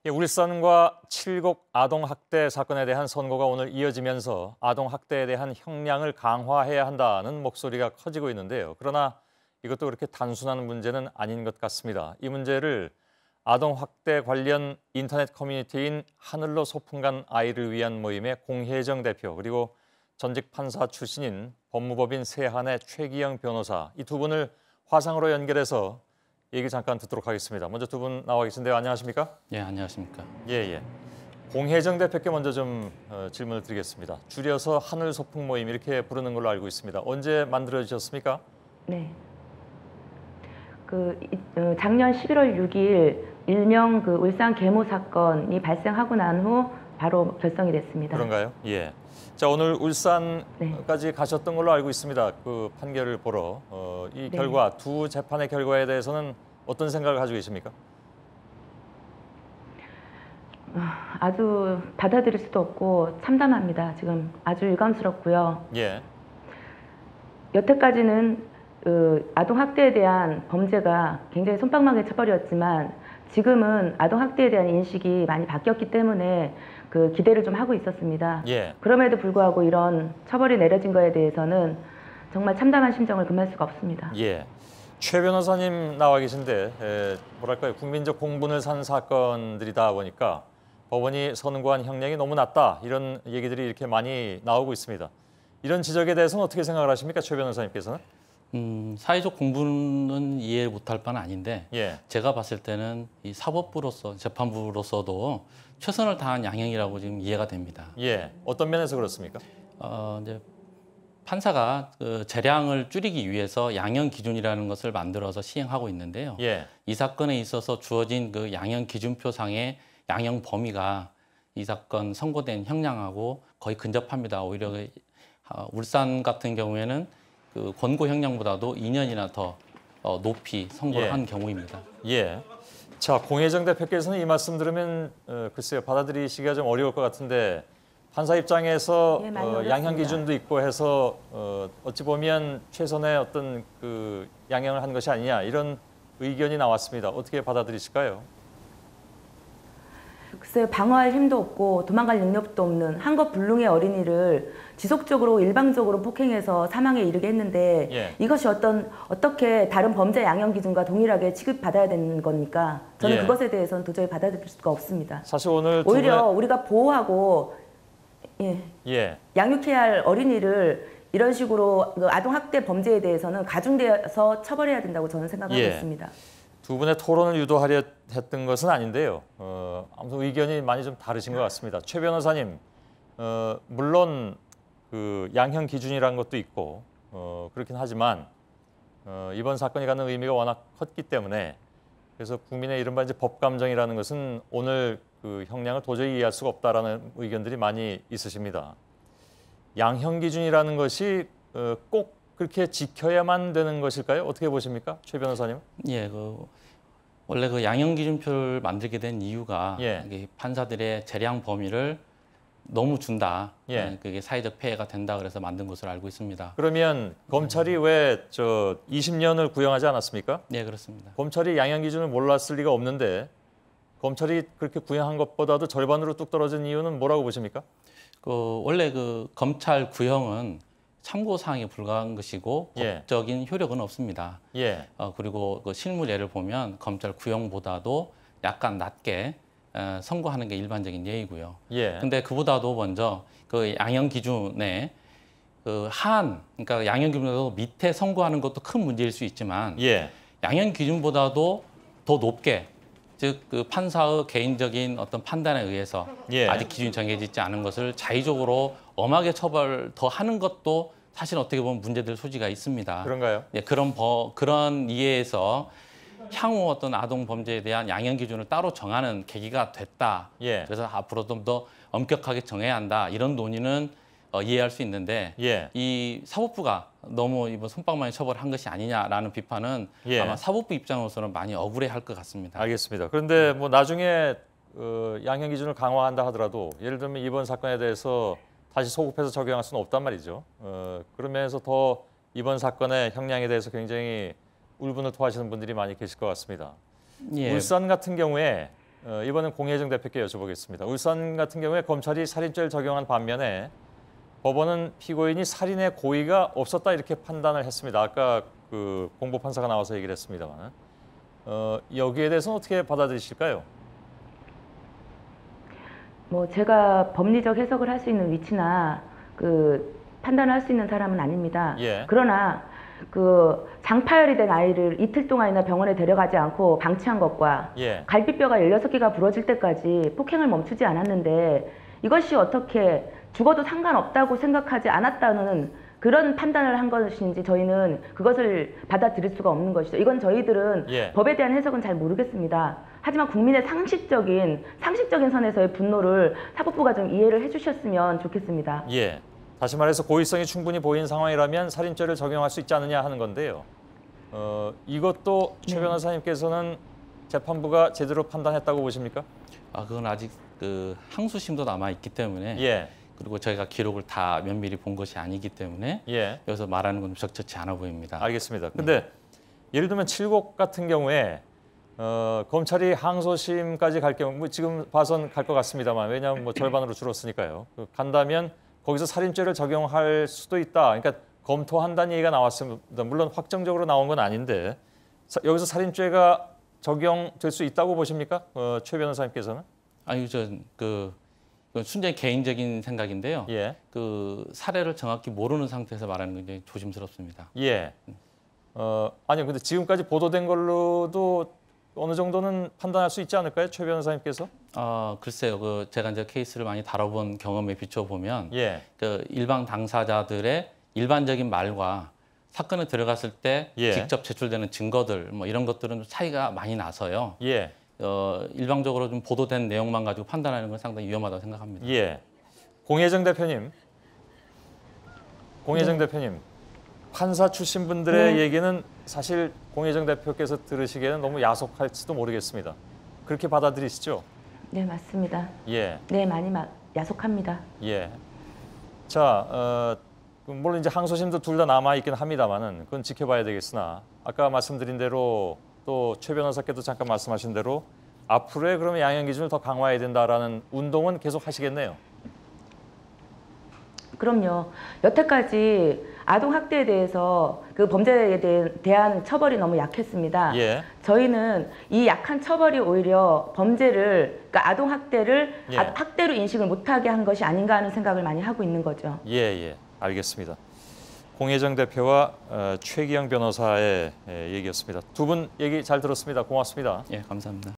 예, 울산과 칠곡 아동학대 사건에 대한 선고가 오늘 이어지면서 아동학대에 대한 형량을 강화해야 한다는 목소리가 커지고 있는데요. 그러나 이것도 그렇게 단순한 문제는 아닌 것 같습니다. 이 문제를 아동학대 관련 인터넷 커뮤니티인 하늘로 소풍 간 아이를 위한 모임의 공혜정 대표 그리고 전직 판사 출신인 법무법인 세한의 최기영 변호사 이 두 분을 화상으로 연결해서 얘기 잠깐 듣도록 하겠습니다. 먼저 두 분 나와 계신데요. 안녕하십니까? 네, 안녕하십니까? 예. 공혜정 대표께 먼저 좀 질문을 드리겠습니다. 줄여서 하늘 소풍 모임 이렇게 부르는 걸로 알고 있습니다. 언제 만들어지셨습니까? 네. 작년 11월 6일 일명 울산 계모 사건이 발생하고 난 후 바로 결성이 됐습니다. 그런가요? 예. 자, 오늘 울산까지 네. 가셨던 걸로 알고 있습니다. 그 판결을 보러. 이 네. 결과, 두 재판의 결과에 대해서는 어떤 생각을 가지고 계십니까? 아주 받아들일 수도 없고 참담합니다. 지금 아주 유감스럽고요. 예. 여태까지는 아동학대에 대한 범죄가 굉장히 솜방망이 처벌이었지만 지금은 아동학대에 대한 인식이 많이 바뀌었기 때문에 기대를 좀 하고 있었습니다. 예. 그럼에도 불구하고 이런 처벌이 내려진 거에 대해서는 정말 참담한 심정을 금할 수가 없습니다. 예. 최 변호사님 나와 계신데 뭐랄까요, 국민적 공분을 산 사건들이다 보니까 법원이 선고한 형량이 너무 낮다 이런 얘기들이 이렇게 많이 나오고 있습니다. 이런 지적에 대해서는 어떻게 생각을 하십니까, 최 변호사님께서는? 사회적 공분은 이해 못할 바는 아닌데 예. 제가 봤을 때는 이 사법부로서 재판부로서도 최선을 다한 양형이라고 지금 이해가 됩니다. 예. 어떤 면에서 그렇습니까? 이제 판사가 재량을 줄이기 위해서 양형 기준이라는 것을 만들어서 시행하고 있는데요. 예. 이 사건에 있어서 주어진 양형 기준표상의 양형 범위가 이 사건 선고된 형량하고 거의 근접합니다. 오히려 울산 같은 경우에는 권고 형량보다도 2년이나 더 높이 선고를 한 경우입니다. 예. 자, 공혜정 대표께서는 이 말씀 들으면 글쎄요, 받아들이시기가 좀 어려울 것 같은데 판사 입장에서 예, 많이 어렵습니다. 양형 기준도 있고 해서 어찌 보면 최선의 어떤 양형을 한 것이 아니냐 이런 의견이 나왔습니다. 어떻게 받아들이실까요? 글쎄요, 방어할 힘도 없고 도망갈 능력도 없는 한것불능의 어린이를 지속적으로 일방적으로 폭행해서 사망에 이르게 했는데 예. 이것이 어떻게 다른 범죄 양형 기준과 동일하게 취급받아야 되는 겁니까? 저는 예. 그것에 대해서는 도저히 받아들일 수가 없습니다. 사실 오늘 오히려 우리가 보호하고 예. 양육해야 할 어린이를 이런 식으로 아동학대 범죄에 대해서는 가중되어서 처벌해야 된다고 저는 생각하고 예. 있습니다. 두 분의 토론을 유도하려 했던 것은 아닌데요. 아무튼 의견이 많이 좀 다르신 것 같습니다. 최 변호사님, 물론 양형 기준이라는 것도 있고 그렇긴 하지만 이번 사건이 갖는 의미가 워낙 컸기 때문에 그래서 국민의 이른바 이제 법감정이라는 것은 오늘 형량을 도저히 이해할 수가 없다라는 의견들이 많이 있으십니다. 양형 기준이라는 것이 꼭 그렇게 지켜야만 되는 것일까요? 어떻게 보십니까, 최 변호사님? 예, 원래 양형 기준표를 만들게 된 이유가 예. 판사들의 재량 범위를 너무 준다. 예. 그게 사회적 폐해가 된다 그래서 만든 것으로 알고 있습니다. 그러면 검찰이 왜 20년을 구형하지 않았습니까? 네, 그렇습니다. 검찰이 양형 기준을 몰랐을 리가 없는데 검찰이 그렇게 구형한 것보다도 절반으로 뚝 떨어진 이유는 뭐라고 보십니까? 원래 검찰 구형은 참고사항에 불과한 것이고 예. 법적인 효력은 없습니다. 예. 그리고 실무 예를 보면 검찰 구형보다도 약간 낮게 선고하는 게 일반적인 예이고요. 예. 근데 그보다도 먼저 양형 기준에 그러니까 양형 기준보다 밑에 선고하는 것도 큰 문제일 수 있지만 예. 양형 기준보다도 더 높게 즉 판사의 개인적인 어떤 판단에 의해서 예. 아직 기준이 정해지지 않은 것을 자의적으로 엄하게 처벌 더 하는 것도 사실 어떻게 보면 문제될 소지가 있습니다. 그런가요? 예, 그런 이해에서 향후 어떤 아동 범죄에 대한 양형 기준을 따로 정하는 계기가 됐다. 예. 그래서 앞으로 좀 더 엄격하게 정해야 한다. 이런 논의는 이해할 수 있는데 예. 이 사법부가 너무 이번 솜방망이 처벌한 것이 아니냐라는 비판은 예. 아마 사법부 입장으로서는 많이 억울해할 것 같습니다. 알겠습니다. 그런데 뭐 나중에 양형 기준을 강화한다 하더라도 예를 들면 이번 사건에 대해서 다시 소급해서 적용할 수는 없단 말이죠. 그러면서 더 이번 사건의 형량에 대해서 굉장히 울분을 토하시는 분들이 많이 계실 것 같습니다. 예. 울산 같은 경우에 이번엔 공혜정 대표께 여쭤보겠습니다. 울산 같은 경우에 검찰이 살인죄를 적용한 반면에 법원은 피고인이 살인의 고의가 없었다 이렇게 판단을 했습니다. 아까 그 공보 판사가 나와서 얘기를 했습니다만 여기에 대해서는 어떻게 받아들이실까요? 뭐 제가 법리적 해석을 할 수 있는 위치나 그 판단을 할 수 있는 사람은 아닙니다. 예. 그러나 그 장파열이 된 아이를 이틀 동안이나 병원에 데려가지 않고 방치한 것과 예. 갈비뼈가 16개가 부러질 때까지 폭행을 멈추지 않았는데 이것이 어떻게 죽어도 상관없다고 생각하지 않았다는 그런 판단을 한 것인지 저희는 그것을 받아들일 수가 없는 것이죠. 이건 저희들은 예. 법에 대한 해석은 잘 모르겠습니다. 하지만 국민의 상식적인 선에서의 분노를 사법부가 좀 이해를 해주셨으면 좋겠습니다. 예. 다시 말해서 고의성이 충분히 보인 상황이라면 살인죄를 적용할 수 있지 않느냐 하는 건데요. 이것도 최 변호사님께서는 재판부가 제대로 판단했다고 보십니까? 그건 아직 그 항소심도 남아 있기 때문에 예. 그리고 저희가 기록을 다 면밀히 본 것이 아니기 때문에 예. 여기서 말하는 건 적절치 않아 보입니다. 알겠습니다. 근데 예를 들면 칠곡 같은 경우에 검찰이 항소심까지 갈 경우 뭐 지금 봐선 갈 것 같습니다만 왜냐하면 뭐 절반으로 줄었으니까요. 간다면 거기서 살인죄를 적용할 수도 있다. 그러니까 검토한다는 얘기가 나왔습니다. 물론 확정적으로 나온 건 아닌데 여기서 살인죄가 적용될 수 있다고 보십니까? 최 변호사님께서는? 아니 그건 순전히 개인적인 생각인데요. 예. 그 사례를 정확히 모르는 상태에서 말하는 건 굉장히 조심스럽습니다. 예. 아니요. 근데 지금까지 보도된 걸로도 어느 정도는 판단할 수 있지 않을까요? 최 변호사님께서? 글쎄요. 그 제가 이제 케이스를 많이 다뤄본 경험에 비춰 보면 예. 그 일반 당사자들의 일반적인 말과 사건에 들어갔을 때 예. 직접 제출되는 증거들 뭐 이런 것들은 좀 차이가 많이 나서요. 예. 일방적으로 좀 보도된 내용만 가지고 판단하는 건 상당히 위험하다고 생각합니다. 예. 공혜정 대표님. 대표님. 판사 출신 분들의 얘기는 사실 공혜정 대표께서 들으시기에는 너무 야속할지도 모르겠습니다. 그렇게 받아들이시죠? 네, 맞습니다. 예. 네, 많이 야속합니다. 예. 자, 물론 이제 항소심도 둘 다 남아 있긴 합니다만은 그건 지켜봐야 되겠으나 아까 말씀드린 대로 또 최 변호사께도 잠깐 말씀하신 대로 앞으로의 그러면 양형 기준을 더 강화해야 된다라는 운동은 계속 하시겠네요. 그럼요. 여태까지 아동 학대에 대해서 그 범죄에 대한 처벌이 너무 약했습니다. 예. 저희는 이 약한 처벌이 오히려 범죄를, 그러니까 아동 학대를 예. 학대로 인식을 못하게 한 것이 아닌가 하는 생각을 많이 하고 있는 거죠. 예. 알겠습니다. 공혜정 대표와 최기영 변호사의 얘기였습니다. 두 분 얘기 잘 들었습니다. 고맙습니다. 예, 감사합니다.